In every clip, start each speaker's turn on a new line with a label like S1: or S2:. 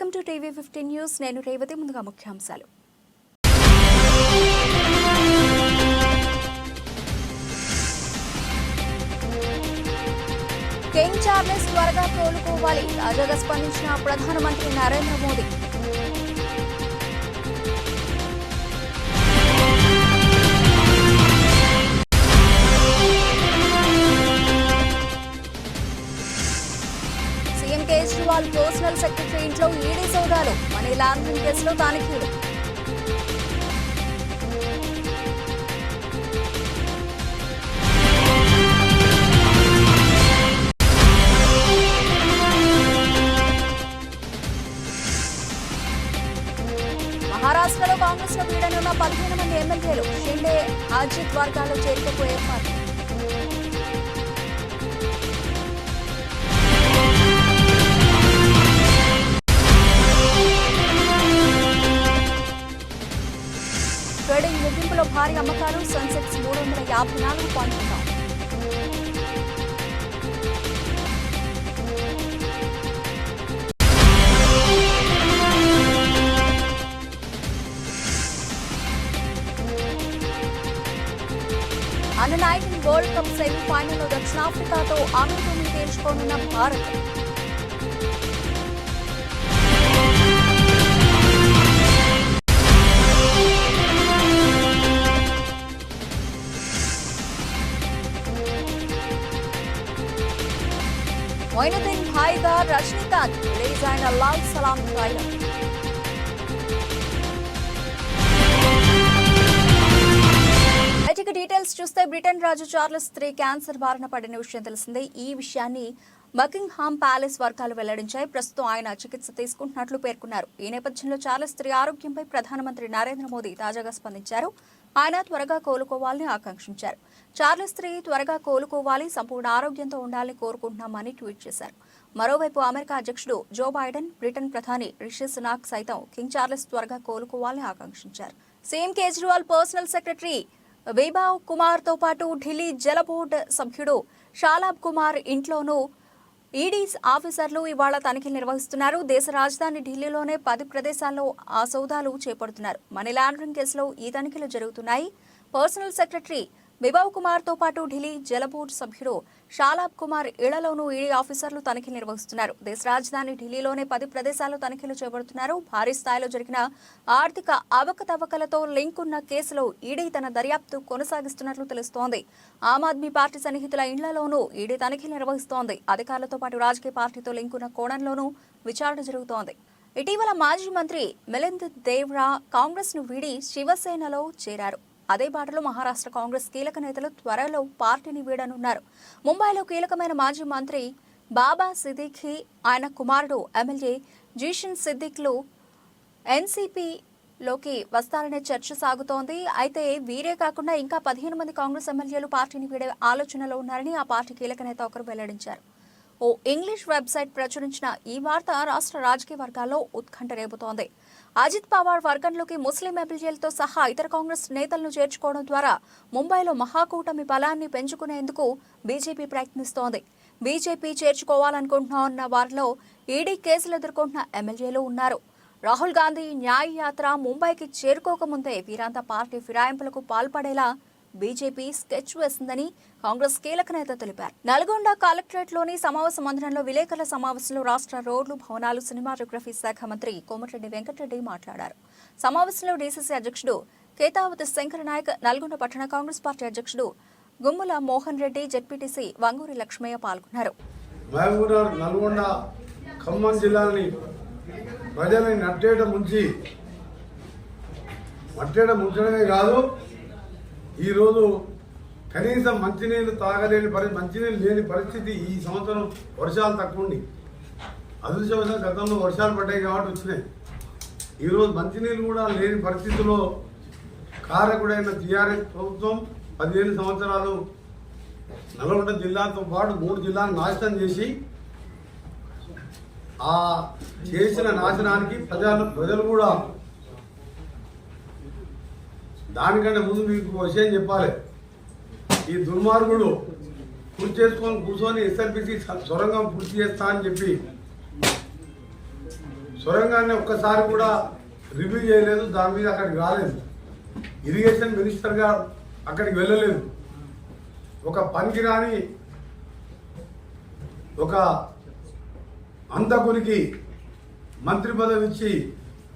S1: Welcome to TV 15 news. నేను రేవతి. ముందుగా ముఖ్యాంశాలు. కింగ్ చార్లెస్ త్వరగా కోలుకోవాలి. తాజాగా స్పందించిన ప్రధానమంత్రి Narendra Modi. CM Kejriwal personal secretary ఇంట్లో ఈడీ సోదాలు. మనీ లాండరింగ్ కేసులో తనిఖీలు. మహారాష్ట్రలో కాంగ్రెస్ లో వీడనున్న 15 మంది ఎమ్మెల్యేలు. షిండే అజిత్ వర్గాల్లో చేరికపోయే ఏర్పాటు. ట్రేడింగ్ ముగింపులో భారీ అమ్మకాలు. సెన్సెక్స్ 354 పాయింట్లుగా. అండర్-19 వరల్డ్ కప్ సెమీఫైనల్లో దక్షిణాఫ్రికాతో ఆమెతోని తేల్చుకోనున్న భారత్. మొయినుద్దీన్ భాయ్గా రజనీకాంత్ రిలీజ్ అయిన లాల్ సలాం ట్రైలర్. డీటెయిల్స్ చూస్తే బ్రిటన్ రాజు చార్లెస్ III క్యాన్సర్ బారిన పడిన విషయం తెలిసిందే. ఈ విషయాన్ని బకింగ్హామ్ ప్యాలెస్ వర్గాలు వెల్లడించాయి. ప్రస్తుతం ఆయన చికిత్స తీసుకుంటున్నట్లు పేర్కొన్నారు. ఈ నేపథ్యంలో చార్లెస్ III ఆరోగ్యంపై ప్రధానమంత్రి నరేంద్ర మోదీ తాజాగా స్పందించారు. ఆయన త్వరగా కోలుకోవాలని ఆకాంక్షించారు. చార్లెస్ III త్వరగా కోలుకోవాలి, సంపూర్ణ ఆరోగ్యంతో ఉండాలని కోరుకుంటున్నామని ట్వీట్ చేశారు. మరోవైపు అమెరికా అధ్యక్షుడు జో బైడెన్, బ్రిటన్ ప్రధాని రిషి సునాక్ సైతం కింగ్ చార్లెస్ త్వరగా కోలుకోవాలని ఆకాంక్షించారు. CM Kejriwal personal secretary Vaibhav Kumar తో పాటు ఢిల్లీ జల బోర్డు సభ్యుడు షాలాబ్ కుమార్ ఇంట్లోనూ ఈడీ ఆఫీసర్లు ఇవాళ తనిఖీలు నిర్వహిస్తున్నారు. దేశ రాజధాని ఢిల్లీలోనే 10 ప్రదేశాల్లో ఆ సోదాలు చేపడుతున్నారు. మనీ లాండరింగ్ కేసులో ఈ తనిఖీలు జరుగుతున్నాయి. పర్సనల్ సెక్రటరీ వైభవ్ కుమార్ తో పాటు ఢిల్లీ జల బోర్డు సభ్యుడు షాలాబ్ కుమార్ ఇళ్లలోనూ ఈడీ ఆఫీసర్లు తనిఖీలు నిర్వహిస్తున్నారు. దేశ రాజధాని ఢిల్లీలోనే 10 ప్రదేశాల్లో తనిఖీలు చేపడుతున్నారు. భారీ స్థాయిలో జరిగిన ఆర్థిక అవకతవకలతో లింక్ ఉన్న కేసులో ఈడీ తన దర్యాప్తు కొనసాగిస్తున్నట్లు తెలుస్తోంది. ఆమ్ ఆద్మీ పార్టీ సన్నిహితుల ఇళ్లలోనూ ఈడీ తనిఖీలు నిర్వహిస్తోంది. అధికారులతో పాటు రాజకీయ పార్టీతో లింక్ ఉన్న కోణంలోనూ విచారణ జరుగుతోంది. ఇటీవల మాజీ మంత్రి మిలింద్ దేవ్రా కాంగ్రెస్ ను వీడి శివసేనలో చేరారు. అదే బాటలో మహారాష్ట్ర కాంగ్రెస్ కీలక నేతలు త్వరలో పార్టీని వీడనున్నారు. ముంబైలో కీలకమైన మాజీ మంత్రి బాబా సిద్దిఖీ, ఆయన కుమారుడు ఎమ్మెల్యే జీషన్ సిద్దిఖ్లు ఎన్సీపీలోకి వస్తారనే చర్చ సాగుతోంది. అయితే వీరే కాకుండా ఇంకా 15 మంది కాంగ్రెస్ ఎమ్మెల్యేలు పార్టీని వీడే ఆలోచనలో ఉన్నారని ఆ పార్టీ కీలక నేత ఒకరు వెల్లడించారు. ఓ ఇంగ్లీష్ వెబ్సైట్ ప్రచురించిన ఈ వార్త రాష్ట్ర రాజకీయ వర్గాల్లో ఉత్కంఠ రేపుతోంది. అజిత్ పవార్ వర్గంలోకి ముస్లిం ఎమ్మెల్యేలతో సహా ఇతర కాంగ్రెస్ నేతలను చేర్చుకోవడం ద్వారా ముంబైలో మహాకూటమి బలాన్ని పెంచుకునేందుకు బీజేపీ ప్రయత్నిస్తోంది. బీజేపీ చేర్చుకోవాలనుకుంటున్న వారిలో ఈడీ కేసులు ఎదుర్కొంటున్న ఎమ్మెల్యేలు ఉన్నారు. రాహుల్ గాంధీ న్యాయ యాత్ర ముంబైకి చేరుకోకముందే వీరంతా పార్టీ ఫిరాయింపులకు పాల్పడేలా బీజేపీ స్కెచ్ వేసిందని కాంగ్రెస్ కీలక నేత తెలిపారు. నల్గొండ కలెక్టరేట్లోని సమావేశ మందిరంలో విలేకరుల సమావేశంలో రాష్ట్ర రోడ్లు, భవనాలు, సినిమాటోగ్రఫీ శాఖ మంత్రి కోమటిరెడ్డి వెంకటరెడ్డి మాట్లాడారు. సమావేశంలో డీసీసీ అధ్యక్షుడు కేతావతి శంకర్ నాయక్, నల్గొండ పట్టణ కాంగ్రెస్ పార్టీ అధ్యక్షుడు గుమ్ముల మోహన్ రెడ్డి, జెడ్పీటీసీ వంగూరి లక్ష్మయ్య పాల్గొన్నారు.
S2: నల్గొండ ఖమ్మం జిల్లాని ప్రజలని ముంచడమే కాదు, ఈరోజు కనీసం మంచినీళ్ళు తాగలేని మంచినీళ్ళు లేని పరిస్థితి. ఈ సంవత్సరం వర్షాలు తక్కువ ఉండి, అదృష్టవశాత్తు గతంలో వర్షాలు పడ్డాయి కాబట్టి వచ్చినాయి. ఈరోజు మంచినీళ్ళు కూడా లేని పరిస్థితిలో కారకుడైన టీఆర్ఎస్ ప్రభుత్వం 15 సంవత్సరాలు నల్గొండ జిల్లాతో పాటు 3 జిల్లాలు నాశనం చేసి, ఆ చేసిన నాశనానికి ప్రజలు కూడా దానికంటే ముందు మీకు విషయం చెప్పాలి. ఈ దుర్మార్గుడు కూర్చొని ఎస్ఆర్బీసీ సొరంగం పూర్తి చేస్తా అని చెప్పి సొరంగాన్ని ఒక్కసారి కూడా రివ్యూ చేయలేదు, దాని మీద అక్కడికి రాలేదు. ఇరిగేషన్ మినిస్టర్ గారు అక్కడికి వెళ్ళలేదు. ఒక పనికిరాని ఒక అంతకునికి మంత్రి పదవి ఇచ్చి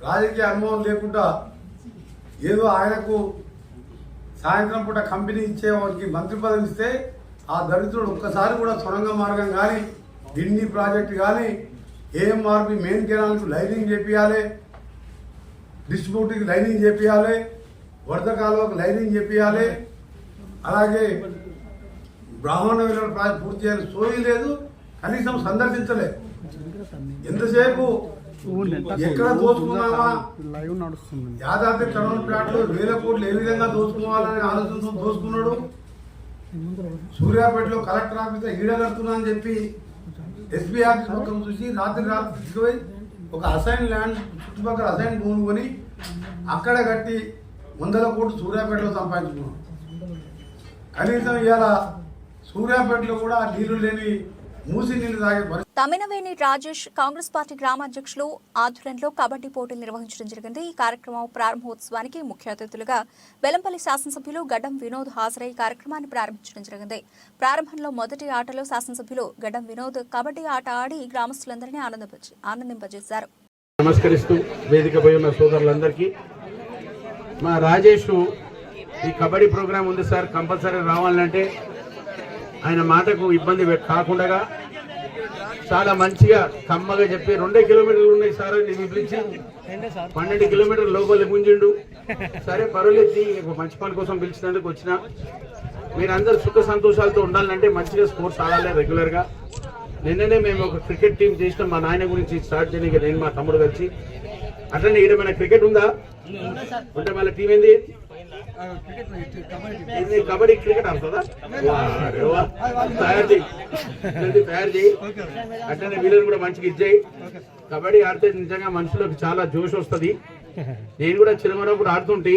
S2: రాజకీయ అనుభవం లేకుండా ఏదో ఆయనకు సాయంత్రం పూట కంపెనీ ఇచ్చే వారికి మంత్రి పదవి ఇస్తే ఆ దళితుడు ఒక్కసారి కూడా సొరంగ మార్గం కానీ దిండి ప్రాజెక్టు కానీ ఏఎంఆర్పి మెయిన్ కెనాల్కు లైనింగ్ చేపియాలి, డిస్ట్రిబ్యూటర్కి లైనింగ్ చేపియాలి, వరద కాలువకు లైనింగ్ చేపియాలి, అలాగే బ్రాహ్మణ విలువ ప్రాజెక్ట్ పూర్తి చేయాలి. సోయి లేదు, కనీసం సందర్శించలేదు. ఎంతసేపు ఎక్కడ దోచుకున్నామా, యాదాద్రి టౌన్ ప్లాట్లు 1000 కోట్లు ఏ విధంగా దోచుకోవాలనే ఆలోచనతో దోచుకున్నాడు. సూర్యాపేటలో కలెక్టర్ ఆఫీస్ ఈడ కడుతున్నా అని చెప్పి ఎస్పీ ఆఫీస్ పక్కన చూసి రాత్రి తీసుకుపోయి ఒక అసైన్ ల్యాండ్ చుట్టుపక్కల అసైన్ భూమి కొని అక్కడ కట్టి 100 కోట్లు సూర్యాపేటలో సంపాదించుకున్నాం. కనీసం ఇవాళ సూర్యాపేటలో కూడా నీళ్లు లేని మూసి నీళ్లు తాగే పరిస్థితి.
S1: తమ్మినవేని రాజేష్ కాంగ్రెస్ పార్టీ గ్రామాధ్యక్షులు ఆధ్వర్యంలో కబడ్డీ పోటీలు నిర్వహించడం జరిగింది. ఈ కార్యక్రమం ప్రారంభోత్సవానికి ముఖ్య అతిథులుగా వెల్లంపల్లి శాసనసభ్యులు గడ్డం వినోద్ హాజరై కార్యక్రమాన్ని ప్రారంభించడం జరిగింది. ప్రారంభంలో మొదటి ఆటలో శాసనసభ్యులు గడ్డం వినోద్ కబడ్డీ ఆట ఆడి గ్రామస్తులందరినీ ఆనందింపజేశారు.
S3: నమస్కరిస్తూ వేదికపై ఉన్న సోదరులందరికీ, మా రాజేష్ ఈ కబడ్డీ ప్రోగ్రాం ఉంది సార్, కంపల్సరీ రావాలంటే ఆయన మాటకు ఇబ్బంది కాకుండా చాలా మంచిగా కమ్మగా చెప్పి 2 కిలోమీటర్లు ఉన్నాయి సార్ అని పిలిచి 12 కిలోమీటర్ల లోపలికి గుంజిండు. సరే పర్వాలేదు, మంచి పని కోసం పిలిచినందుకు వచ్చిన. మీరందరూ సుఖ సంతోషాలతో ఉండాలంటే మంచిగా స్పోర్ట్స్ ఆడాలి రెగ్యులర్గా. నిన్ననే మేము ఒక క్రికెట్ టీం చేసినాం, మా నాయన గురించి స్టార్ట్ చేయడానికి నేను మా తమ్ముడు కలిసి. అట్లనే ఇక్కడ మన క్రికెట్ ఉందా ఉంటే మళ్ళీ టీం ఏంది కబడ్డీ క్రికెట్ ఆడుతుందా? తయారు చేయి. అట్లనే వీళ్ళని కూడా మంచిగా ఇచ్చాయి. కబడ్డీ ఆడితే నిజంగా మనుషులకు చాలా జోష్ వస్తుంది. నేను కూడా చిన్నప్పుడు ఆడుతుంటే,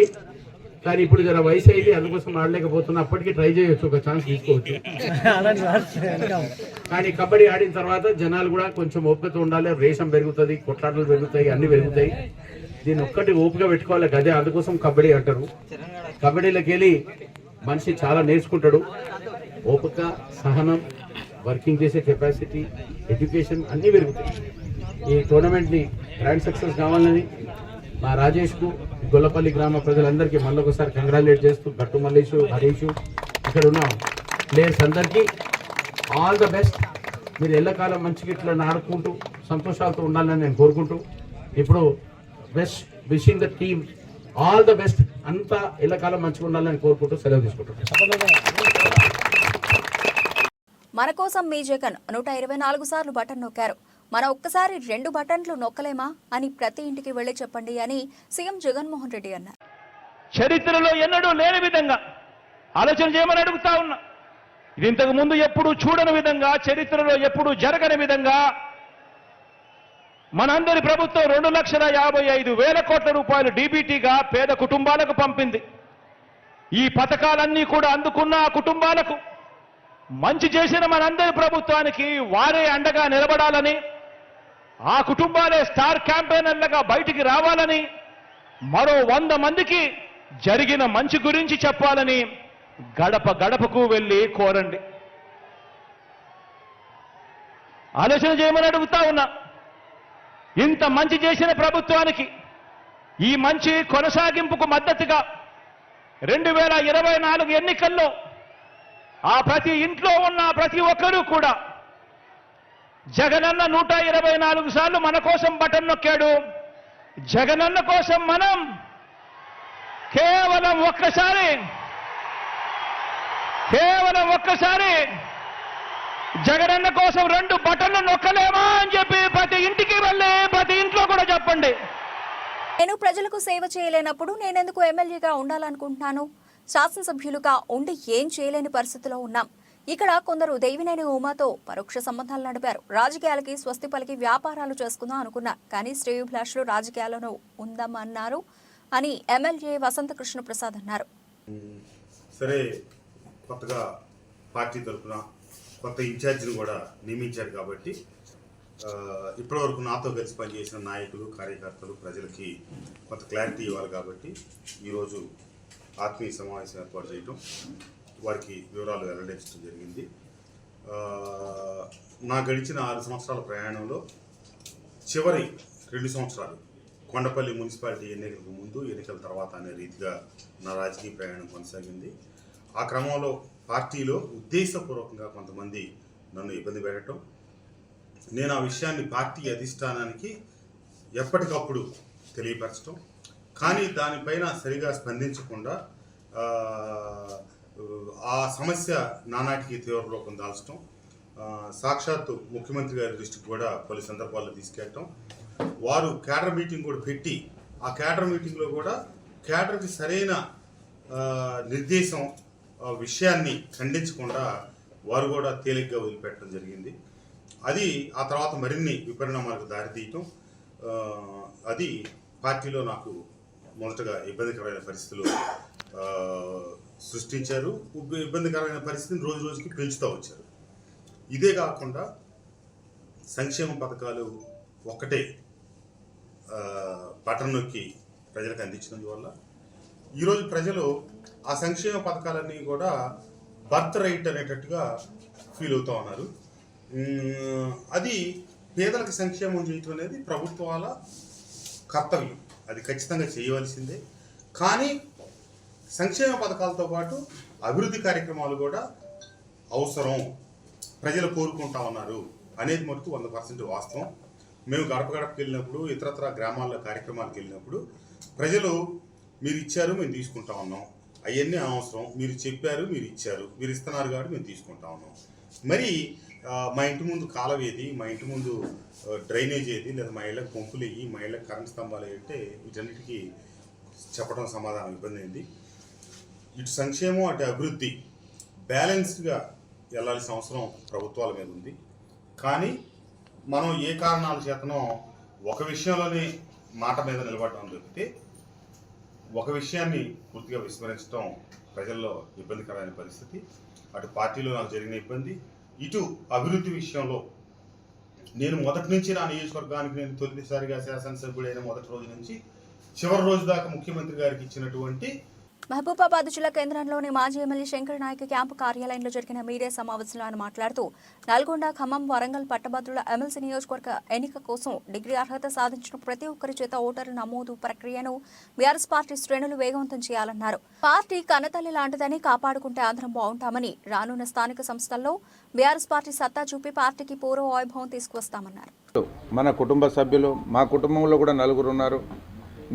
S3: కానీ ఇప్పుడు జర వయసు అయింది, అందుకోసం ఆడలేకపోతున్నా. అప్పటికి ట్రై చేయొచ్చు, ఒక ఛాన్స్ తీసుకోవచ్చు. కానీ కబడ్డీ ఆడిన తర్వాత జనాలు కూడా కొంచెం ఓపికతో ఉండాలి. రేషం పెరుగుతుంది, కొట్లాటలు పెరుగుతాయి, అన్ని పెరుగుతాయి. దీన్ని ఒక్కటి ఓపిక పెట్టుకోవాలి గదే, అందుకోసం కబడ్డీ అంటారు. కబడ్డీలోకి వెళ్ళి మనిషి చాలా నేర్చుకుంటాడు. ఓపిక, సహనం, వర్కింగ్ చేసే కెపాసిటీ, ఎడ్యుకేషన్ అన్నీ పెరుగుతాయి. ఈ టోర్నమెంట్ని గ్రాండ్ సక్సెస్ కావాలని మా రాజేష్కు, గొల్లపల్లి గ్రామ ప్రజలందరికీ మళ్ళొకసారి కంగ్రాచులేట్ చేస్తూ, గట్టు మల్లేషు, హరీషు, ఇక్కడ ఉన్న ప్లేయర్స్ అందరికీ ఆల్ ద బెస్ట్. మీరు ఎల్లకాలం మంచిగా ఇట్లా ఆడుకుంటూ సంతోషాలతో ఉండాలని నేను కోరుకుంటూ, ఇప్పుడు best wishing the team all the best, అంతా ఎల్లకాలం మంచిగా ఉండాలని కోరుకుంటూ సెలవు తీసుకుంటాం.
S1: మన కోసం మీ జగన్ 124 సార్లు బటన్ నొక్కారు. మన ఒక్కసారి 2 బటన్లు నొక్కలేమా అని ప్రతి ఇంటికి వెళ్లి చెప్పండి అని సీఎం జగన్మోహన్ రెడ్డి అన్నారు.
S4: చరిత్రలో ఎన్నడూ లేని విధంగా ఆలోచన చేయమని అడుగుతా ఉన్నా. ఇది ఇంతకు ముందు ఎప్పుడు చూడని విధంగా, చరిత్రలో ఎప్పుడు జరగని విధంగా మనందరి ప్రభుత్వం 2,55,000 కోట్ల రూపాయలు డీబీటీగా పేద కుటుంబాలకు పంపింది. ఈ పథకాలన్నీ కూడా అందుకున్న ఆ కుటుంబాలకు మంచి చేసిన మనందరి ప్రభుత్వానికి వారే అండగా నిలబడాలని, ఆ కుటుంబాలే స్టార్ క్యాంపెయినర్లుగా బయటికి రావాలని, మరో 100 మందికి జరిగిన మంచి గురించి చెప్పాలని గడప గడపకు వెళ్ళి కోరండి. ఆలోచన చేయమని అడుగుతా ఉన్నా. ఇంత మంచి చేసిన ప్రభుత్వానికి ఈ మంచి కొనసాగింపుకు మద్దతుగా 2024 ఎన్నికల్లో ఆ ప్రతి ఇంట్లో ఉన్న ప్రతి ఒక్కరూ కూడా జగనన్న 124 సార్లు మన కోసం బటన్ నొక్కాడు. జగనన్న కోసం మనం కేవలం ఒక్కసారి జగనన్న కోసం 2 బటన్లు నొక్కలేమా అని చెప్పి ప్రతి ఇంటికి వెళ్ళి ప్రతి ఇంట్లో కూడా చెప్పండి.
S1: నేను ప్రజలకు సేవ చేయలేనప్పుడు నేనెందుకు ఎమ్మెల్యేగా ఉండాలనుకుంటున్నాను? శాసనసభ్యులుగా ఉండి ఏం చేయలేని పరిస్థితిలో ఉన్నాం. ఇక్కడ కొందరు దేవినేని ఉమాతో పరోక్ష సంబంధాలు నడిపారు. రాజకీయాలకి స్వస్తి పలికి వ్యాపారాలు చేసుకుందాం అనుకున్నా, కానీ శ్రేయోభిలాషులు రాజకీయాలను ఉందామన్నారు అని ఎమ్మెల్యే వసంత కృష్ణ ప్రసాద్ అన్నారు.
S5: సరే, కొత్తగా పార్టీ తరఫున కొత్త ఇన్ఛార్జిని కూడా నియమించారు కాబట్టి ఇప్పటివరకు నాతో కలిసి పనిచేసిన నాయకులు కార్యకర్తలు ప్రజలకి కొంత క్లారిటీ ఇవ్వాలి కాబట్టి ఈరోజు ఆత్మీయ సమావేశం ఏర్పాటు చేయడం, వారికి వివరాలు వెల్లడించడం జరిగింది. నా గడిచిన 6 సంవత్సరాల ప్రయాణంలో చివరి 2 సంవత్సరాలు కొండపల్లి మున్సిపాలిటీ ఎన్నికలకు ముందు, ఎన్నికల తర్వాత అనే రీతిగా నా రాజకీయ ప్రయాణం కొనసాగింది. ఆ క్రమంలో పార్టీలో ఉద్దేశపూర్వకంగా కొంతమంది నన్ను ఇబ్బంది పెట్టడం, నేను ఆ విషయాన్ని పార్టీ అధిష్టానానికి ఎప్పటికప్పుడు తెలియపరచడం, కానీ దానిపైన సరిగా స్పందించకుండా ఆ సమస్య నానాటికి తీవ్ర రూపం దాల్చడం, సాక్షాత్తు ముఖ్యమంత్రి గారి దృష్టికి కూడా పలు సందర్భాల్లో తీసుకెళ్ళటం, వారు క్యాడర్ మీటింగ్ కూడా పెట్టి ఆ క్యాడర్ మీటింగ్లో కూడా క్యాడర్కి సరైన నిర్దేశం విషయాన్ని ఖండించకుండా వారు కూడా తేలిగ్గా వదిలిపెట్టడం జరిగింది. అది ఆ తర్వాత మరిన్ని విపరిణామాలకు దారితీయటం, అది పార్టీలో నాకు మొదటగా ఇబ్బందికరమైన పరిస్థితులు సృష్టించారు. ఇబ్బందికరమైన పరిస్థితిని రోజు రోజుకి పెంచుతూ వచ్చారు. ఇదే కాకుండా సంక్షేమ పథకాలు ఒక్కటే బటన్ నొక్కి ప్రజలకు అందించినందువల్ల ఈరోజు ప్రజలు ఆ సంక్షేమ పథకాలన్నీ కూడా బర్త్ రైట్ అనేటట్టుగా ఫీల్ అవుతూ ఉన్నారు. అది పేదలకు సంక్షేమం చేయటం అనేది ప్రభుత్వాల కర్తవ్యం, అది ఖచ్చితంగా చేయవలసిందే. కానీ సంక్షేమ పథకాలతో పాటు అభివృద్ధి కార్యక్రమాలు కూడా అవసరం, ప్రజలు కోరుకుంటా ఉన్నారు అనేది మటుకు 100% వాస్తవం. మేము గడప గడపకి వెళ్ళినప్పుడు, ఇతరత్ర గ్రామాల్లో కార్యక్రమాలకు వెళ్ళినప్పుడు ప్రజలు మీరు ఇచ్చారు, మేము తీసుకుంటా ఉన్నాం, అవన్నీ అవసరం, మీరు చెప్పారు, మీరు ఇచ్చారు, మీరు ఇస్తున్నారు కాబట్టి మేము తీసుకుంటా ఉన్నాం. మరి మా ఇంటి ముందు కాలువ ఏది, మా ఇంటి ముందు డ్రైనేజ్ ఏది, లేదా మా ఇళ్ళకి పంపులు వేయి, మా ఇళ్ళకి కరెంట్ స్తంభాలు అంటే వీటన్నిటికీ చెప్పడం సమాధానం ఇబ్బంది అయింది. ఇటు సంక్షేమం అటు అభివృద్ధి బ్యాలెన్స్డ్గా వెళ్ళాల్సిన అవసరం ప్రభుత్వాల మీద ఉంది. కానీ మనం ఏ కారణాల చేతనో ఒక విషయంలోనే మాట మీద నిలబడడం తప్పితే ఒక విషయాన్ని పూర్తిగా విస్మరించడం ప్రజల్లో ఇబ్బందికరమైన పరిస్థితి. అటు పార్టీలో నాకు జరిగిన ఇబ్బంది, ఇటు అభివృద్ధి విషయంలో నేను మొదటి నుంచి నా నియోజకవర్గానికి నేను తొలిసారిగా శాసనసభ్యుడైన మొదటి రోజు నుంచి చివరి రోజు దాకా ముఖ్యమంత్రి గారికి ఇచ్చినటువంటి
S1: మహబూబాబాద్ జిల్లా కేంద్రంలోని మాజీ ఎమ్మెల్యే శంకర్ నాయక్ క్యాంపు కార్యాలయంలో జరిగిన మీడియా సమావేశంలో ఆయన మాట్లాడుతూ నల్గొండ, ఖమ్మం, వరంగల్ పట్టభద్రుల ఎమ్మెల్సీ నియోజకవర్గ ఎన్నిక కోసం డిగ్రీ అర్హత సాధించిన ప్రతి ఒక్కరి చేత ఓటర్ల నమోదు ప్రక్రియను బీఆర్ఎస్ పార్టీ శ్రేణులు వేగవంతం చేయాలన్నారు. పార్టీ కన్నతల్లి లాంటిదని, కాపాడుకుంటే అందరం బాగుంటామని, రానున్న స్థానిక సంస్థల్లో బీఆర్ఎస్ పార్టీ సత్తా చూపి పార్టీకి పూర్వ వైభవం తీసుకువస్తామన్నారు.
S6: మన కుటుంబ సభ్యులు, మా కుటుంబంలో కూడా 4 ఉన్నారు.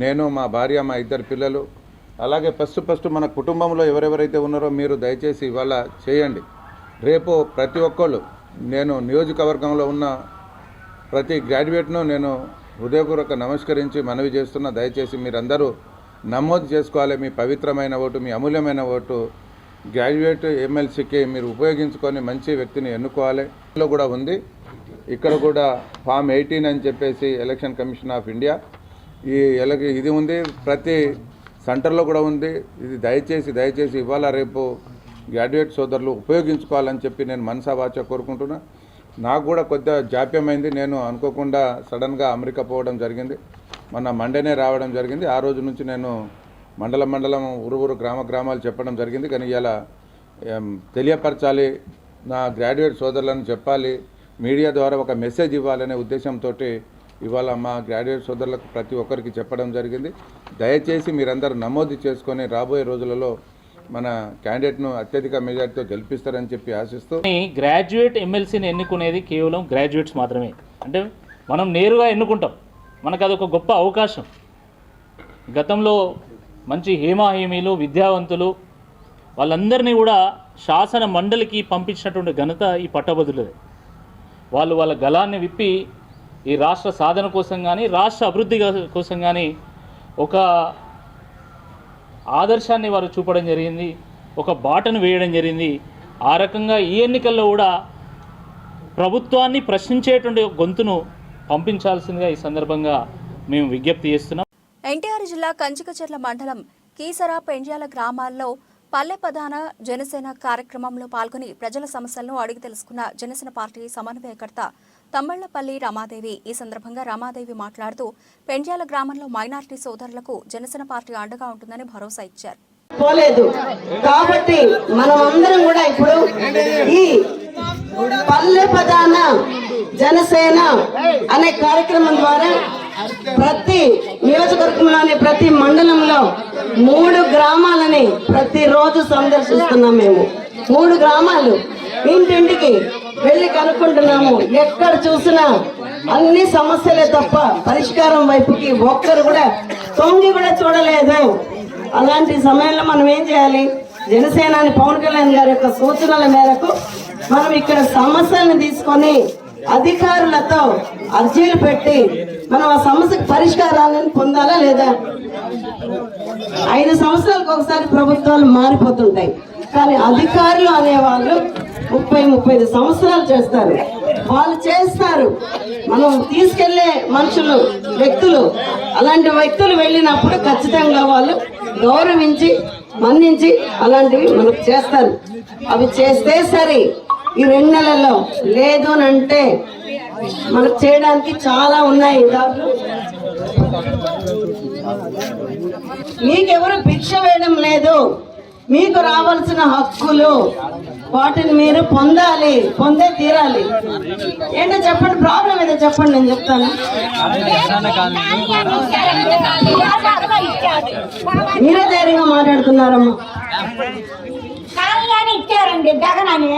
S6: నేను, మా భార్య, మా 2 పిల్లలు. అలాగే ఫస్ట్ మన కుటుంబంలో ఎవరెవరైతే ఉన్నారో మీరు దయచేసి ఇవాళ చేయండి. రేపు ప్రతి ఒక్కళ్ళు, నేను నియోజకవర్గంలో ఉన్న ప్రతి గ్రాడ్యుయేట్ను నేను హృదయపూర్వక నమస్కరించి మనవి చేస్తున్నా. దయచేసి మీరందరూ నమోదు చేసుకోవాలి. మీ పవిత్రమైన ఓటు, మీ అమూల్యమైన ఓటు గ్రాడ్యుయేట్ ఎమ్మెల్సీకి మీరు ఉపయోగించుకొని మంచి వ్యక్తిని ఎన్నుకోవాలి. ఇందులో కూడా ఉంది, ఇక్కడ కూడా ఫామ్ 18 అని చెప్పేసి ఎలక్షన్ కమిషన్ ఆఫ్ ఇండియా ఇది ఉంది, ప్రతి సెంటర్లో కూడా ఉంది. ఇది దయచేసి ఇవాళ రేపు గ్రాడ్యుయేట్ సోదరులు ఉపయోగించుకోవాలని చెప్పి నేను మనసా వాచా కోరుకుంటున్నా. నాకు కూడా కొద్దిగా జాప్యమైంది. నేను అనుకోకుండా సడన్గా అమెరికా పోవడం జరిగింది. మొన్న మండేనే రావడం జరిగింది. ఆ రోజు నుంచి నేను మండలం ఊరు గ్రామాలు చెప్పడం జరిగింది. కానీ ఇలా తెలియపరచాలి, నా గ్రాడ్యుయేట్ సోదరులను చెప్పాలి, మీడియా ద్వారా ఒక మెసేజ్ ఇవ్వాలనే ఉద్దేశంతో ఇవాళ మా గ్రాడ్యుయేట్ సోదరులకు ప్రతి ఒక్కరికి చెప్పడం జరిగింది. దయచేసి మీరందరూ నమోదు చేసుకొని రాబోయే రోజులలో మన క్యాండిడేట్ను అత్యధిక మెజార్టీతో గెలిపిస్తారని చెప్పి ఆశిస్తూ,
S7: గ్రాడ్యుయేట్ ఎమ్మెల్సీని ఎన్నుకునేది కేవలం గ్రాడ్యుయేట్స్ మాత్రమే. అంటే మనం నేరుగా ఎన్నుకుంటాం, మనకు అదొక గొప్ప అవకాశం. గతంలో మంచి హేమాహేమీలు, విద్యావంతులు వాళ్ళందరినీ కూడా శాసన మండలికి పంపించినటువంటి ఘనత ఈ పట్టభద్రులదే. వాళ్ళు వాళ్ళ గళాన్ని విప్పి ఈ రాష్ట్ర సాధన కోసం కానీ, రాష్ట్ర అభివృద్ధి కోసం కానీ ఒక ఆదర్శాన్ని వారు చూపడం జరిగింది, ఒక బాటను వేయడం జరిగింది. ఆ రకంగా ఈ ఎన్నికల్లో కూడా ప్రభుత్వాన్ని ప్రశ్నించేటువంటి గొంతును పంపించాల్సిందిగా ఈ సందర్భంగా మేము విజ్ఞప్తి చేస్తున్నాం.
S1: ఎన్టీఆర్ జిల్లా కంచికచర్ల మండలం కీసరా, పెండ్యాల గ్రామాల్లో పల్లె ప్రధాన జనసేన కార్యక్రమంలో పాల్గొని ప్రజల సమస్యలను అడిగి తెలుసుకున్న జనసేన పార్టీ సమన్వయకర్త తమ్మళ్లపల్లి రమాదేవి. ఈ సందర్భంగా రమాదేవి మాట్లాడుతూ పెండ్యాల గ్రామంలో మైనారిటీ సోదరులకు జనసేన పార్టీ అండగా ఉంటుందని భరోసా ఇచ్చారు.
S8: పోలేదు కాబట్టి మనం అందరం కూడా ఇప్పుడు ఈ పల్లె ప్రధాన జనసేన అనే కార్యక్రమం ద్వారా ప్రతి నియోజకవర్గంలోని ప్రతి మండలంలో 3 గ్రామాలని ప్రతిరోజు సందర్శిస్తున్నాం. మేము 3 గ్రామాలు ఇంటింటికి వెళ్ళి కనుక్కుంటున్నాము. ఎక్కడ చూసినా అన్ని సమస్యలే తప్ప పరిష్కారం వైపుకి ఒక్కరు కూడా తొంగి కూడా చూడలేదు. అలాంటి సమయంలో మనం ఏం చేయాలి? జనసేనాని పవన్ కళ్యాణ్ గారి యొక్క సూచనల మేరకు మనం ఇక్కడ సమస్యలను తీసుకొని అధికారులతో అర్జీలు పెట్టి మనం ఆ సమస్యకు పరిష్కారాలను పొందాలా లేదా? 5 సంవత్సరాలకు ఒకసారి ప్రభుత్వాలు మారిపోతుంటాయి, కానీ అధికారులు అనేవాళ్ళు 30-35 సంవత్సరాలు చేస్తారు. వాళ్ళు చేస్తారు, మనం తీసుకెళ్లే మనుషులు, వ్యక్తులు, అలాంటి వ్యక్తులు వెళ్ళినప్పుడు ఖచ్చితంగా వాళ్ళు గౌరవించి మన్నించి అలాంటివి మనకు చేస్తారు. అవి చేస్తే సరే. ఈ 2 నెలల్లో లేదు అంటే మనకు చేయడానికి చాలా ఉన్నాయి. మీకెవరు భిక్ష వేయడం లేదు. మీకు రావాల్సిన హక్కులు వాటిని మీరు పొందాలి, పొందే తీరాలి. ఏంటో చెప్పండి, ప్రాబ్లం ఏదో చెప్పండి, నేను చెప్తాను. మీరే ధైర్యంగా మాట్లాడుతున్నారమ్మా.
S9: కాళ్ళని ఇచ్చారండి జగనని,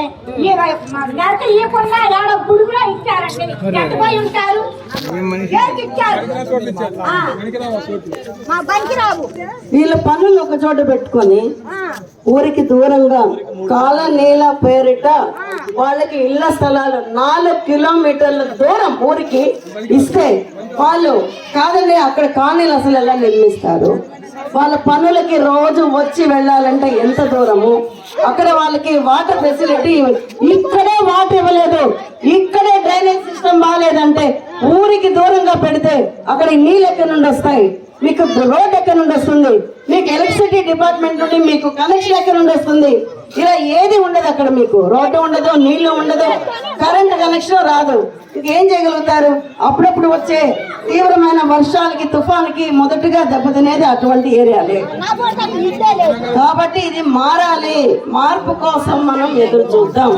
S9: ఇవ్వకుండా ఏడ గుడుగులో ఇచ్చారండి. ఎట్టుపోయి ఉంటారు, ఇచ్చారు మా బంకిరావు.
S8: వీళ్ళ పనులు ఒక చోట పెట్టుకొని ఊరికి దూరంగా కాలనీల పేరిట వాళ్ళకి ఇళ్ల స్థలాలు 4 కిలోమీటర్ల దూరం ఊరికి ఇస్తే వాళ్ళు కాదండి అక్కడ కాలనీలు అసలు ఎలా నిర్మిస్తారు? వాళ్ళ పనులకి రోజు వచ్చి వెళ్ళాలంటే ఎంత దూరము? అక్కడ వాళ్ళకి వాటర్ ఫెసిలిటీ ఇక్కడే వాటర్ ఇవ్వలేదు, ఇక్కడే డ్రైనేజ్ సిస్టమ్ బాగాలేదంటే ఊరికి దూరంగా పెడితే అక్కడ నీళ్ళు ఎక్కడి నుండి వస్తాయి? మీకు రోడ్ ఎక్కడి నుండి వస్తుంది? మీకు ఎలక్ట్రిసిటీ డిపార్ట్మెంట్ నుండి మీకు కనెక్షన్ ఎక్కడి నుండి వస్తుంది? ఇలా ఏది ఉండదు అక్కడ. మీకు రోడ్డు ఉండదు, నీళ్లు ఉండదు, కరెంట్ కనెక్షన్ రాదు. ఇంకేం చేయగలుగుతారు? అప్పుడప్పుడు వచ్చే తీవ్రమైన వర్షాలకి, తుఫాన్కి మొదటగా దెబ్బతినేది అటువంటి ఏరియాలే. కాబట్టి ఇది మారాలి. మార్పు కోసం మనం ఎదురు చూద్దాం.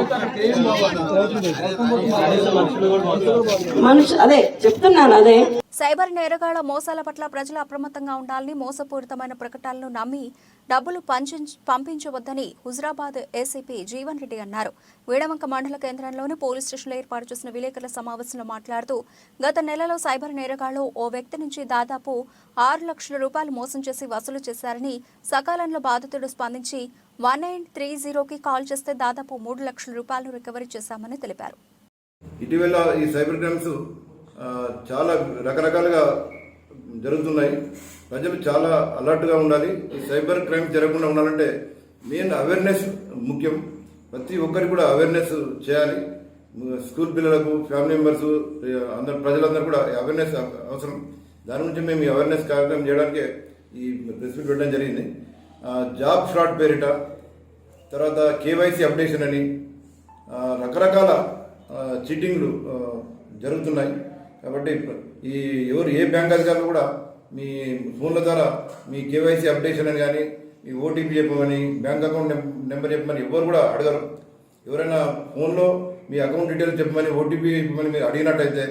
S8: అదే చెప్తున్నాను. అదే
S1: సైబర్ నేరగాళ్ల మోసాల పట్ల ప్రజలు అప్రమత్తంగా ఉండాలని, మోసపూరితమైన ప్రకటనలను నమ్మి డబ్బులు పంపించవద్దని హుజరాబాద్ ఏసీపీ జీవన్ రెడ్డి అన్నారు. వీడవంక మండల కేంద్రంలోని పోలీస్ స్టేషన్లో ఏర్పాటు చేసిన విలేకరుల సమావేశంలో మాట్లాడుతూ గత నెలలో సైబర్ నేరగాళ్లు ఓ వ్యక్తి నుంచి దాదాపు 6 లక్షల రూపాయలు మోసం చేసి వసూలు చేశారని, సకాలంలో బాధితుడు స్పందించి 1930కి కాల్ చేస్తే దాదాపు 3 లక్షల రూపాయలు రికవరీ చేశామని తెలిపారు.
S10: ఇటీవల ఈ సైబర్ క్రైమ్స్ చాలా రకరకాలుగా జరుగుతున్నాయి. ప్రజలు చాలా అలర్ట్గా ఉండాలి. ఈ సైబర్ క్రైమ్ జరగకుండా ఉండాలంటే మెయిన్ అవేర్నెస్ ముఖ్యం. ప్రతి ఒక్కరికి కూడా అవేర్నెస్ చేయాలి. స్కూల్ పిల్లలకు, ఫ్యామిలీ మెంబర్స్, అందరు ప్రజలందరూ కూడా అవేర్నెస్ అవసరం. దాని గురించి మేము ఈ అవేర్నెస్ కార్యక్రమం చేయడానికి ఈ ప్రెస్ మీట్ పెట్టడం జరిగింది. జాబ్ ఫ్రాడ్ పేరిట, తర్వాత కేవైసీ అప్డేషన్ అని రకరకాల చీటింగ్లు జరుగుతున్నాయి. కాబట్టి ఎవరు ఏ బ్యాంక్ అధికారులు కూడా మీ ఫోన్ల ద్వారా మీ కేవైసీ అప్డేషన్ అని కానీ, మీ ఓటీపీ చెప్పమని, బ్యాంక్ అకౌంట్ నెంబర్ చెప్పమని ఎవరు కూడా అడగరు. ఎవరైనా ఫోన్లో మీ అకౌంట్ డీటెయిల్స్ చెప్పమని, ఓటీపీ చెప్పమని మీరు అడిగినట్టయితే,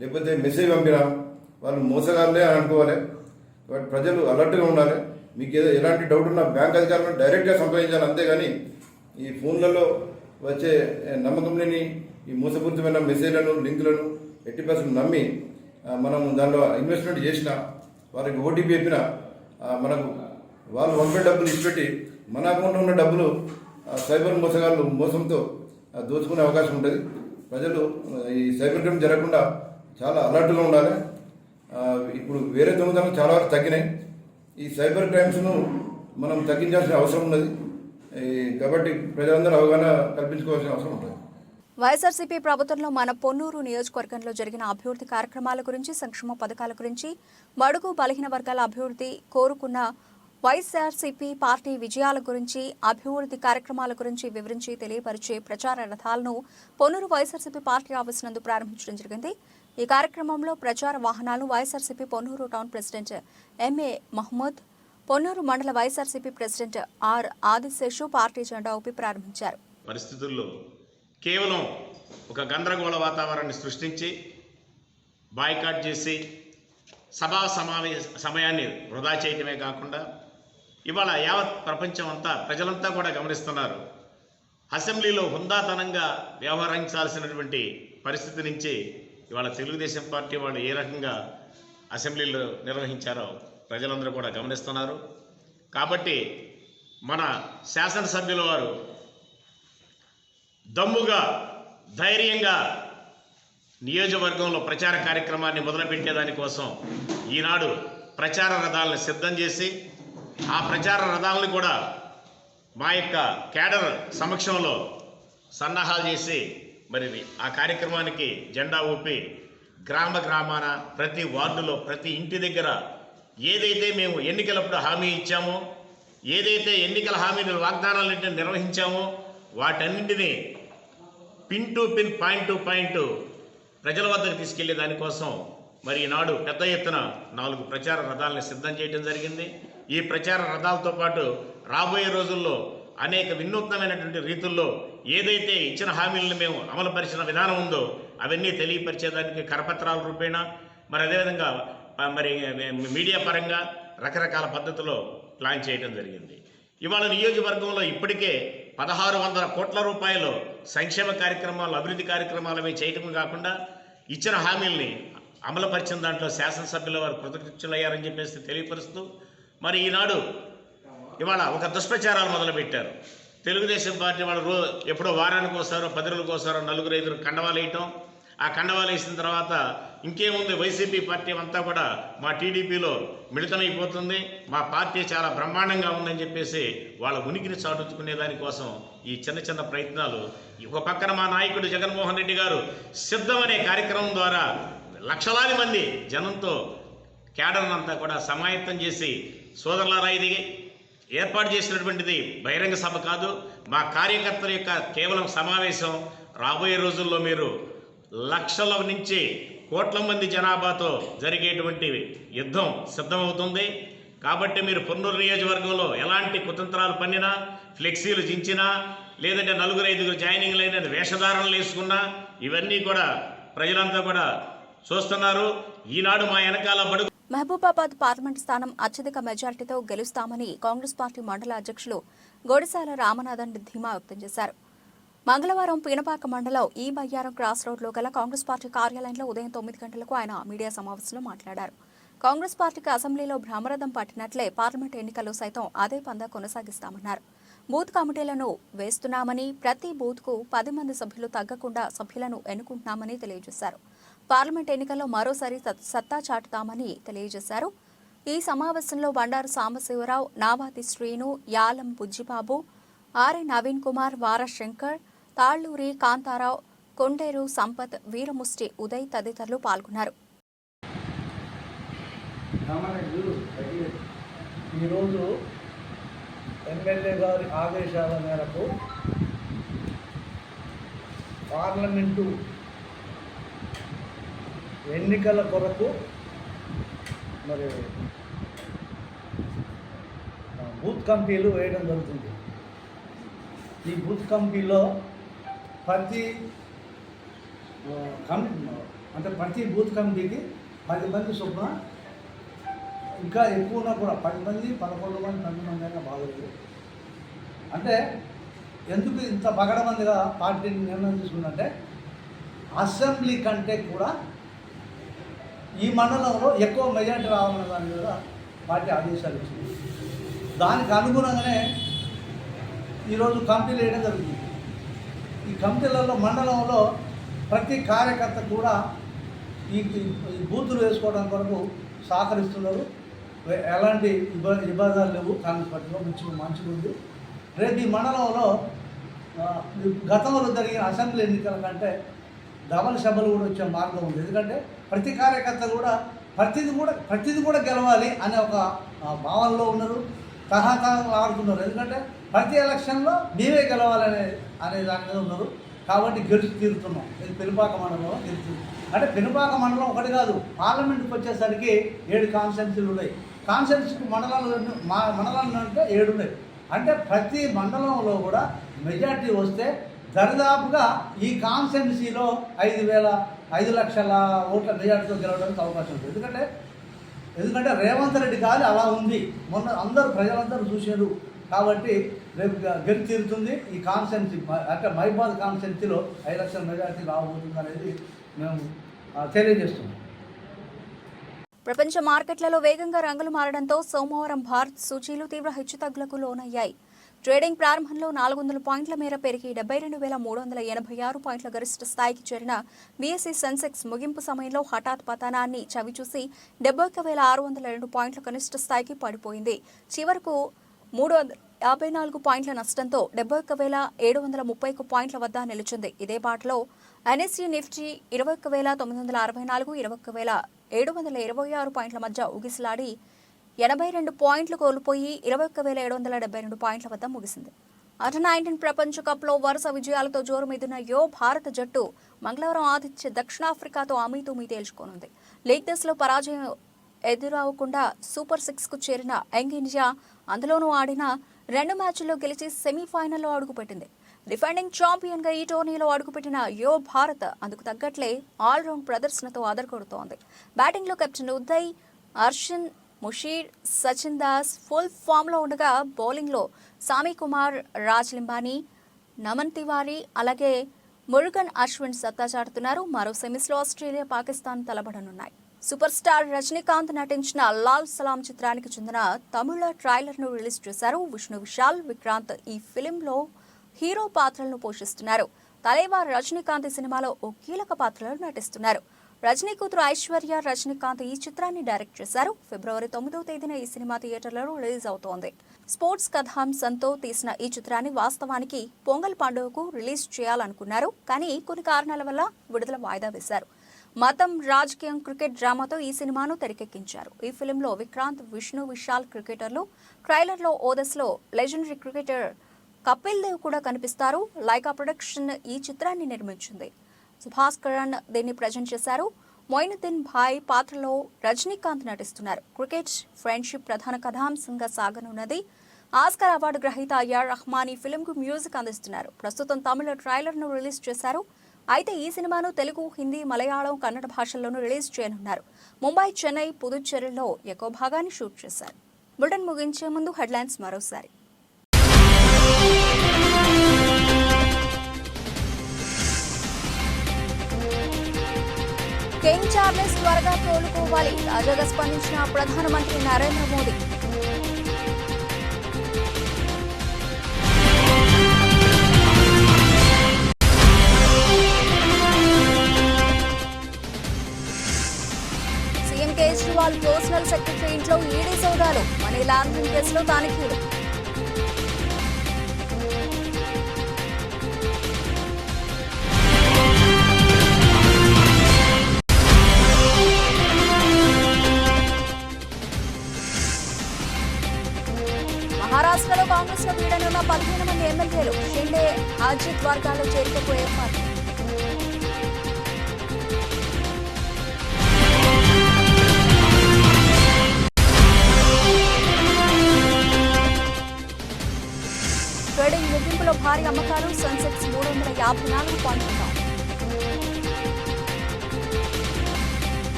S10: లేకపోతే మెసేజ్ పంపినా వాళ్ళు మోసగారులే అని అనుకోవాలి. కాబట్టి ప్రజలు అలర్ట్గా ఉండాలి. మీకు ఎలాంటి డౌట్ ఉన్నా బ్యాంక్ అధికారులను డైరెక్ట్గా సంప్రదించాలి. అంతేగాని ఈ ఫోన్లలో వచ్చే నమ్మకం లేని ఈ మోసపూరితమైన మెసేజ్లను, లింకులను 80% నమ్మి మనం దాంట్లో ఇన్వెస్ట్మెంట్ చేసిన వారికి ఓటీపీ చెప్పినా మనకు వాళ్ళు వంపే డబ్బులు ఇచ్చిపెట్టి మన అకౌంట్లో ఉన్న డబ్బులు సైబర్ మోసగాళ్ళు మోసంతో దోచుకునే అవకాశం ఉంటుంది. ప్రజలు ఈ సైబర్ క్రైమ్ జరగకుండా చాలా అలర్ట్గా ఉండాలి. ఇప్పుడు వేరే దొంగతనం చాలా వరకు తగ్గినాయి. ఈ సైబర్ క్రైమ్స్ను మనం తగ్గించాల్సిన అవసరం ఉన్నది. కాబట్టి ప్రజలందరూ అవగాహన కల్పించుకోవాల్సిన అవసరం ఉంటుంది.
S1: వైఎస్ఆర్సీపీ ప్రభుత్వంలో మన పొన్నూరు నియోజకవర్గంలో జరిగిన అభివృద్ధి కార్యక్రమాల గురించి, సంక్షేమ పథకాల గురించి, బడుగు బలహీన వర్గాల అభివృద్ధి కోరుకున్న వైఎస్ఆర్సీపీ పార్టీ విజయాల గురించి, అభివృద్ధి కార్యక్రమాల గురించి వివరించి తెలియపరిచే ప్రచార రథాలను పొన్నూరు వైఎస్ఆర్సీపీ పార్టీ ఆఫీస్ నందు ప్రారంభించడం జరిగింది. ఈ కార్యక్రమంలో ప్రచార వాహనాలు YSRCP Ponnur town president MA Mohammad, Ponnur మండల YSRCP president R Adiseshu party జెండా ఊపి ప్రారంభించారు.
S11: పరిస్థితుల్లో కేవలం ఒక గందరగోళ వాతావరణాన్ని సృష్టించి బాయ్కాట్ చేసి సభా సమయాన్ని వృధా చేయటమే కాకుండా ఇవాళ యావత్ ప్రపంచం అంతా ప్రజలంతా కూడా గమనిస్తున్నారు. అసెంబ్లీలో హుందాతనంగా వ్యవహరించాల్సినటువంటి పరిస్థితి నుంచి ఇవాళ తెలుగుదేశం పార్టీ వాళ్ళు ఏ రకంగా అసెంబ్లీలో నిర్వహించారో ప్రజలందరూ కూడా గమనిస్తున్నారు. కాబట్టి మన శాసనసభ్యుల వారు దమ్ముగా ధైర్యంగా నియోజకవర్గంలో ప్రచార కార్యక్రమాన్ని మొదలుపెట్టేదానికోసం ఈనాడు ప్రచార రథాలను సిద్ధం చేసి ఆ ప్రచార రథాలను కూడా మా యొక్క కేడర్ సమక్షంలో సన్నాహాలు చేసి మరి ఆ కార్యక్రమానికి జెండా ఊపి గ్రామాన ప్రతి వార్డులో ప్రతి ఇంటి దగ్గర ఏదైతే మేము ఎన్నికలప్పుడు హామీ ఇచ్చామో, ఏదైతే ఎన్నికల హామీలు వాగ్దానాలన్నింటినీ నిర్వహించామో వాటన్నింటినీ pin to pin, point to point ప్రజల వద్దకు తీసుకెళ్లే దానికోసం మరి ఈనాడు పెద్ద ఎత్తున 4 ప్రచార రథాలను సిద్ధం చేయడం జరిగింది. ఈ ప్రచార రథాలతో పాటు రాబోయే రోజుల్లో అనేక వినూత్నమైనటువంటి రీతుల్లో ఏదైతే ఇచ్చిన హామీలను మేము అమలుపరిచిన విధానం ఉందో అవన్నీ తెలియపరిచేదానికి కరపత్రాల రూపేణ, మరి అదేవిధంగా మరి మీడియా పరంగా రకరకాల పద్ధతిలో ప్లాన్ చేయడం జరిగింది. ఇవాళ నియోజకవర్గంలో ఇప్పటికే 1600 కోట్ల రూపాయలు సంక్షేమ కార్యక్రమాలు, అభివృద్ధి కార్యక్రమాలు చేయటం కాకుండా ఇచ్చిన హామీల్ని అమలుపరిచిన దాంట్లో శాసనసభ్యుల వారు కృతజ్ఞులయ్యారని చెప్పేసి తెలియపరుస్తూ మరి ఈనాడు ఇవాళ ఒక దుష్ప్రచారాలు మొదలుపెట్టారు. తెలుగుదేశం పార్టీ వాళ్ళు ఎప్పుడో వారానికి వస్తారో 10 రోజులకు వస్తారో 4-5 కండవాలు వేయటం, ఆ కండవాలు వేసిన తర్వాత ఇంకేముంది వైసీపీ పార్టీ అంతా కూడా మా టీడీపీలో మిళితమైపోతుంది, మా పార్టీ చాలా బ్రహ్మాండంగా ఉందని చెప్పేసి వాళ్ళ ఉనికిని చాటుకునే దానికోసం ఈ చిన్న ప్రయత్నాలు. ఒక పక్కన మా నాయకుడు జగన్మోహన్ రెడ్డి గారు సిద్ధం అనే కార్యక్రమం ద్వారా లక్షలాది మంది జనంతో కేడర్ను అంతా కూడా సమాయత్తం చేసి, సోదరులారా ఇది ఏర్పాటు చేసినటువంటిది బహిరంగ సభ కాదు, మా కార్యకర్తల యొక్క కేవలం సమావేశం. రాబోయే రోజుల్లో మీరు లక్షల నుంచి కోట్ల మంది జనాభాతో జరిగేటువంటి యుద్ధం సిద్ధమవుతుంది. కాబట్టి మీరు పొన్నూరు నియోజకవర్గంలో ఎలాంటి కుతంత్రాలు పన్నినా, ఫ్లెక్సీలు చించినా, లేదంటే 4-5 జాయినింగ్లు అయిన వేషధారణలు వేసుకున్నా ఇవన్నీ కూడా ప్రజలంతా కూడా చూస్తున్నారు. ఈనాడు మా వెనకాల బడుగు
S1: మహబూబాబాద్ పార్లమెంట్ స్థానం అత్యధిక మెజార్టీతో గెలుస్తామని కాంగ్రెస్ పార్టీ మండల అధ్యక్షులు గోడిసాల రామనాథన్ ధీమా వ్యక్తం చేశారు. మంగళవారం పీనపాక మండలం ఈ బయ్యారం క్రాస్ రోడ్లో గల కాంగ్రెస్ పార్టీ కార్యాలయంలో ఉదయం 9 గంటలకు ఆయన మీడియా సమావేశంలో మాట్లాడారు. కాంగ్రెస్ పార్టీకి అసెంబ్లీలో భ్రమరథం పట్టినట్లే పార్లమెంట్ ఎన్నికల్లో సైతం అదే పందా కొనసాగిస్తామన్నారు. బూత్ కమిటీలను వేస్తున్నామని, ప్రతి బూత్కు 10 మంది సభ్యులు తగ్గకుండా సభ్యులను ఎన్నుకుంటున్నామని తెలియజేశారు. పార్లమెంట్ ఎన్నికల్లో మరోసారి సత్తా చాటుతామని తెలియజేశారు. ఈ సమావేశంలో బండారు సాంబశివరావు, నావాతి శ్రీను, యాలం బుజ్జిబాబు, ఆర్ఏ నవీన్ కుమార్, వార శంకర్, తాళ్లూరి కాంతారావు, కొండేరు సంపత్, వీరముష్టి ఉదయ్ తదితరులు పాల్గొన్నారు.
S12: ఈరోజు ఎమ్మెల్యే గారి ఆదేశాల మేరకు పార్లమెంటు ఎన్నికల కొరకు మరి బూత్ కమిటీలు వేయడం జరుగుతుంది. ఈ బూత్ కమిటీలో ప్రతి బూత్ కమిటీకి 10 మంది చొప్పున, ఇంకా ఎక్కువనా కూడా 10 మంది, 11 మంది, 12 మంది అయినా బాగలేదు. అంటే ఎందుకు ఇంత పగడమందిగా పార్టీని నిర్ణయం తీసుకుందంటే అసెంబ్లీ కంటే కూడా ఈ మండలంలో ఎక్కువ మెజార్టీ రావాలన్న దాని మీద పార్టీ ఆదేశాలు ఇచ్చింది. దానికి అనుగుణంగానే ఈరోజు కమిటీలు వేయడం జరుగుతుంది. ఈ కమిటీలలో మండలంలో ప్రతి కార్యకర్త కూడా ఈ బూతులు వేసుకోవడం కొరకు సహకరిస్తున్నారు. ఎలాంటి ఇబ్బందులు లేవు. కాంగ్రెస్ పార్టీలో మంచిగా ఉంది. రేపు ఈ మండలంలో గతంలో జరిగిన అసెంబ్లీ ఎన్నికల కంటే డబల్ సభలు కూడా వచ్చే మార్గం ఉంది. ఎందుకంటే ప్రతి కార్యకర్త కూడా ప్రతిది కూడా గెలవాలి అనే ఒక భావనలో ఉన్నారు. ఆడుతున్నారు. ఎందుకంటే ప్రతి ఎలక్షన్లో మేమే గెలవాలనే దాని మీద ఉన్నారు. కాబట్టి గెలిచి తీరుతున్నాం. ఇది పెనుపాక మండలంలో గెలుస్తుంది. అంటే పెనుపాక మండలం ఒకటి కాదు, పార్లమెంట్కి వచ్చేసరికి 7 కాన్స్టిట్యున్సీలు ఉన్నాయి. కాన్స్టిట్యున్సీ మండలాలు అంటే 7 ఉన్నాయి. అంటే ప్రతి మండలంలో కూడా మెజార్టీ వస్తే దరిదాపుగా ఈ కాన్స్టిట్యున్సీలో 5 లక్షల ఓట్ల మెజార్టీతో గెలవడానికి అవకాశం ఉంటుంది. ఎందుకంటే రేవంత్ రెడ్డి గాలి అలా ఉంది. మొన్న ప్రజలందరూ చూశారు. కాబట్టి రేపు గెలిచి తీరుతుంది. ఈ కాన్స్టిట్యున్సీ అంటే మైబాద్ కాన్స్టిట్యున్సీలో 5 లక్షల మెజార్టీ రాబోతుంది అనేది మేము తెలియజేస్తున్నాం.
S1: ప్రపంచ మార్కెట్లలో వేగంగా రంగులు మారడంతో సోమవారం భారత్ సూచీలు తీవ్ర హెచ్చుతగ్గులకు లోనయ్యాయి. ట్రేడింగ్ ప్రారంభంలో 400 పాయింట్ల మేర పెరిగి 72,386 పాయింట్ల గరిష్ట స్థాయికి చేరిన బీఎస్ఈ సెన్సెక్స్ ముగింపు సమయంలో హఠాత్ పతనాన్ని చవిచూసి 71,602 పాయింట్ల కనిష్ట స్థాయికి పడిపోయింది. చివరకు 354 పాయింట్ల నష్టంతో 71,731 పాయింట్ల వద్ద నిలిచింది. ఇదే బాటలో ఎన్ఎస్ఈ నిఫ్టీ 21,964, 21,726 పాయింట్ల మధ్య ఊగిసలాడి 82 పాయింట్లు కోల్పోయి 21,772 పాయింట్ల వద్ద ముగిసింది. అండర్-19 ప్రపంచ కప్లో వరుస విజయాలతో జోరుమీదున్న భారత జట్టు మంగళవారం ఆతిథ్య దక్షిణాఫ్రికాతో అమీతుమీ తేల్చుకోనుంది. లీగ్ దశలో పరాజయం ఎదురవకుండా సూపర్ 6కు చేరిన యంగ్ ఇండియా అందులోనూ ఆడిన 2 మ్యాచ్ల్లో గెలిచి సెమీఫైనల్లో అడుగుపెట్టింది. డిఫెండింగ్ ఛాంపియన్గా ఈ టోర్నీలో అడుగుపెట్టిన భారత్ అందుకు తగ్గట్లే ఆల్రౌండ్ ప్రదర్శనతో అదరగొడుతోంది. బ్యాటింగ్లో కెప్టెన్ ఉదయ్, అర్షిన్, ముషీర్, సచిన్ దాస్ ఫుల్ ఫామ్లో ఉండగా బౌలింగ్లో సామి కుమార్, రాజ్ లింబానీ, నమన్ తివారీ అలాగే మురుగన్ అశ్విన్ సత్తా చాటుతున్నారు. మరో సెమీస్లో ఆస్ట్రేలియా, పాకిస్తాన్ తలబడనున్నాయి. సూపర్ స్టార్ రజనీకాంత్ నటించిన లాల్ సలాం చిత్రానికి చెందిన తమిళ ట్రైలర్ను రిలీజ్ చేశారు. విష్ణు విశాల్, విక్రాంత్ ఈ ఫిలింలో హీరో పాత్రలను పోషిస్తున్నారు. తలైవార్ రజనీకాంత్ ఈ సినిమాలో ఓ కీలక పాత్రలో నటిస్తున్నారు. రజనీ కూతురు ఐశ్వర్య రజనీకాంత్ ఈ చిత్రాన్ని డైరెక్ట్ చేశారు. ఫిబ్రవరి 9వ తేదీన ఈ సినిమా థియేటర్లలో రిలీజ్ అవుతోంది. స్పోర్ట్స్ కథాంశంతో తీసిన ఈ చిత్రాన్ని వాస్తవానికి పొంగల్ పండుగకు రిలీజ్ చేయాలనుకున్నారు. కానీ కొన్ని కారణాల వల్ల విడుదల వాయిదా వేశారు. మతం, రాజకీయం, క్రికెట్ డ్రామాతో ఈ సినిమాను తెరకెక్కించారు. ఈ ఫిలింలో విక్రాంత్, విష్ణు విశాల్ క్రికెటర్లు. ట్రైలర్లో ఓ దశలో లెజెండరీ క్రికెటర్ కపిల్ దేవ్ కూడా కనిపిస్తారు. లైకా ప్రొడక్షన్ ఈ చిత్రాన్ని నిర్మించింది. సుభాష్ కరణ్ దీన్ని ప్రజెంట్ చేశారు. మొయినుద్దీన్ భాయ్ పాత్రలో రజనీకాంత్ నటిస్తున్నారు. క్రికెట్, ఫ్రెండ్షిప్ ప్రధాన కథాంశంగా సాగనున్నది. ఆస్కార్ అవార్డు గ్రహీత అయ్యార్ రహమాన్ ఈ ఫిలింకు మ్యూజిక్ అందిస్తున్నారు. ప్రస్తుతం తమిళ ట్రైలర్ను రిలీజ్ చేశారు. అయితే ఈ సినిమాను తెలుగు, హిందీ, మలయాళం, కన్నడ భాషల్లోనూ రిలీజ్ చేయనున్నారు. ముంబై, చెన్నై, పుదుచ్చేరిలో ఎక్కువ భాగాన్ని షూట్ చేశారు. బులెటిన్ ముగించే ముందు హెడ్లైన్స్ మరోసారి. కింగ్ చార్లెస్ త్వరగా కోలుకోవాలి, తాజాగా స్పందించిన ప్రధానమంత్రి Narendra Modi. CM Kejriwal personal secretary ఇంట్లో ఈడీ సోదాలు, మనీ లాండరింగ్ కేసులో తనిఖీలు. మహారాష్ట్రలో కాంగ్రెస్ లో వీడనున్న 15 మంది ఎమ్మెల్యేలు. షిండే, అజిత్ వర్గాల్లో చేరికకు ఏర్పాటు. ట్రేడింగ్ ముగింపులో భారీ అమ్మకాలు. సెన్సెక్స్ 354 పాయింట్లు.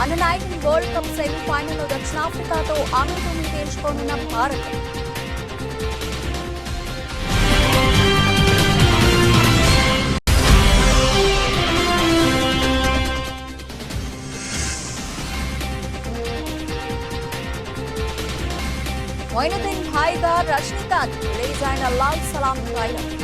S1: అండర్-19 వరల్డ్ కప్ సెమీఫైనల్లో దక్షిణాఫ్రికాతో అమీతుమీ తేల్చుకోనున్న భారత్. మొయినుద్దీన్ భాయ్గా రజనీకాంత్ రిలీజ్ అయిన లాల్ సలాం ట్రైలర్.